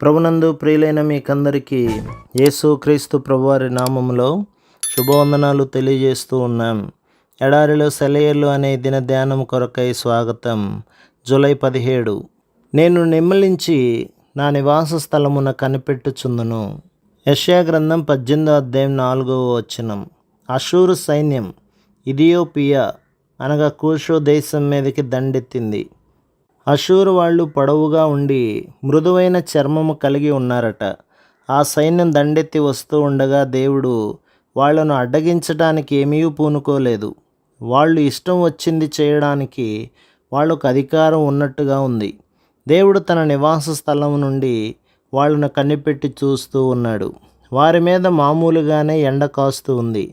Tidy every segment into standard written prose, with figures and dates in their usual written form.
ప్రభునందు ప్రియులైన మీకందరికీ యేసుక్రీస్తు ప్రభువారి నామములో శుభవందనాలు తెలియజేస్తూ ఉన్నాం. ఎడారిలో సెలయేర్లు అనే దిన ధ్యానం కొరకై స్వాగతం. జూలై 17. నేను నిమ్మలించి నా నివాస స్థలమున కనిపెట్టుచుందును. యెషయా గ్రంథం 18:4. అషూరు సైన్యం ఇథియోపియా అనగా కూషు దేశం మీదకి దండెత్తింది. అషూరు వాళ్ళు పొడవుగా ఉండి మృదువైన చర్మము కలిగి ఉన్నారట. ఆ సైన్యం దండెత్తి వస్తూ ఉండగా దేవుడు వాళ్లను అడ్డగించడానికి ఏమీ పూనుకోలేదు. వాళ్ళు ఇష్టం వచ్చింది చేయడానికి వాళ్ళకు అధికారం ఉన్నట్టుగా ఉంది. దేవుడు తన నివాస స్థలం నుండి వాళ్ళను కనిపెట్టి చూస్తూ ఉన్నాడు. వారి మీద మామూలుగానే ఎండ కాస్తూ ఉంది.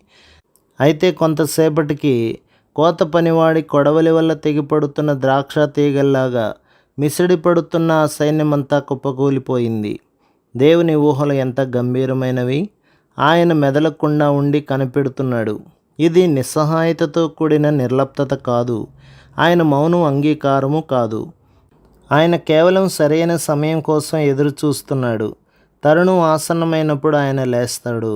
అయితే కొంతసేపటికి కోత పనివాడి కొడవలి వల్ల తెగిపడుతున్న ద్రాక్ష తీగల్లాగా మిసిడి పడుతున్న ఆ సైన్యమంతా కుప్పకూలిపోయింది. దేవుని ఊహలు ఎంత గంభీరమైనవి! ఆయన మెదలకుండా ఉండి కనిపెడుతున్నాడు. ఇది నిస్సహాయతతో కూడిన నిర్లిప్తత కాదు. ఆయన మౌనం అంగీకారము కాదు. ఆయన కేవలం సరైన సమయం కోసం ఎదురు చూస్తున్నాడు. తరుణం ఆసన్నమైనప్పుడు ఆయన లేస్తాడు.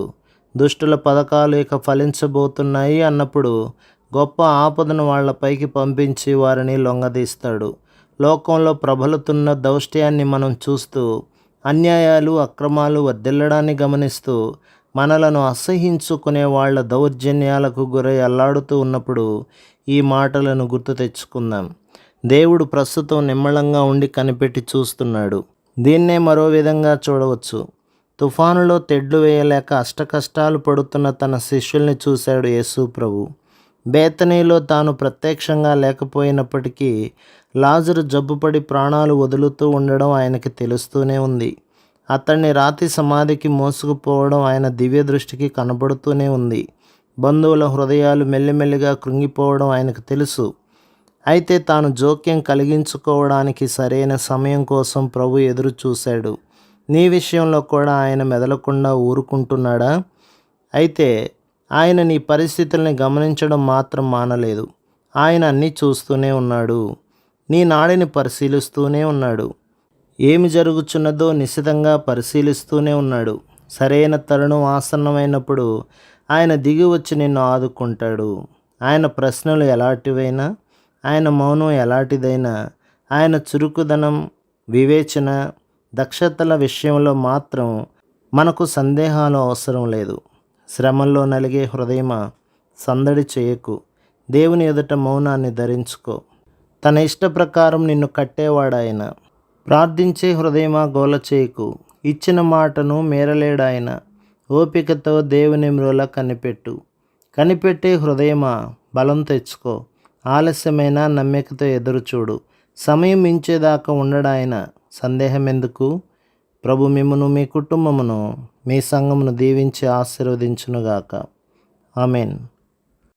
దుష్టుల పథకాలు ఇక ఫలించబోతున్నాయి అన్నప్పుడు గొప్ప ఆపదను వాళ్లపైకి పంపించి వారిని లొంగదీస్తాడు. లోకంలో ప్రబలుతున్న దౌష్ట్యాన్ని మనం చూస్తూ, అన్యాయాలు అక్రమాలు వర్ధిల్లడాన్ని గమనిస్తూ, మనలను అసహించుకునే వాళ్ళ దౌర్జన్యాలకు గురై అల్లాడుతూ ఉన్నప్పుడు ఈ మాటలను గుర్తు తెచ్చుకుందాం. దేవుడు ప్రస్తుతం నిమ్మళంగా ఉండి కనిపెట్టి చూస్తున్నాడు. దీన్నే మరో విధంగా చూడవచ్చు. తుఫానులో తెడ్లు వేయలేక అష్టకష్టాలు పడుతున్న తన శిష్యుల్ని చూశాడు యేసు ప్రభు. బేతనీలో తాను ప్రత్యక్షంగా లేకపోయినప్పటికీ లాజరు జబ్బుపడి ప్రాణాలు వదులుతూ ఉండడం ఆయనకి తెలుస్తూనే ఉంది. అతన్ని రాతి సమాధికి మోసుకుపోవడం ఆయన దివ్య దృష్టికి కనబడుతూనే ఉంది. బంధువుల హృదయాలు మెల్లిమెల్లిగా కృంగిపోవడం ఆయనకు తెలుసు. అయితే తాను జోక్యం కలిగించుకోవడానికి సరైన సమయం కోసం ప్రభు ఎదురు చూశాడు. నీ విషయంలో కూడా ఆయన మెదలకుండా ఊరుకుంటున్నాడా? అయితే ఆయన నీ పరిస్థితుల్ని గమనించడం మాత్రం మానలేదు. ఆయన అన్నీ చూస్తూనే ఉన్నాడు. నీ నాడిని పరిశీలిస్తూనే ఉన్నాడు. ఏమి జరుగుచున్నదో నిశితంగా పరిశీలిస్తూనే ఉన్నాడు. సరైన తరుణం ఆసన్నమైనప్పుడు ఆయన దిగి వచ్చి నిన్ను ఆదుకుంటాడు. ఆయన ప్రశ్నలు ఎలాంటివైనా, ఆయన మౌనం ఎలాంటిదైనా, ఆయన చురుకుదనం, వివేచన, దక్షతల విషయంలో మాత్రం మనకు సందేహాలు అవసరం లేదు. శ్రమల్లో నలిగే హృదయమా, సందడి చేయకు. దేవుని ఎదుట మౌనాన్ని ధరించుకో. తన ఇష్ట ప్రకారం నిన్ను కట్టేవాడాయన. ప్రార్థించే హృదయమా, గోల చేయకు. ఇచ్చిన మాటను మీరలేడాయన. ఓపికతో దేవుని మ్రోల కనిపెట్టు. కనిపెట్టే హృదయమా, బలం తెచ్చుకో. ఆలస్యమైన నమ్మికతో ఎదురుచూడు. సమయం మించేదాకా ఉండడాయన. సందేహం ఎందుకు? ప్రభు మిమ్మును, మీ కుటుంబమును, మీ సంఘమును దీవించి ఆశీర్వదించునుగాక. ఆమెన్.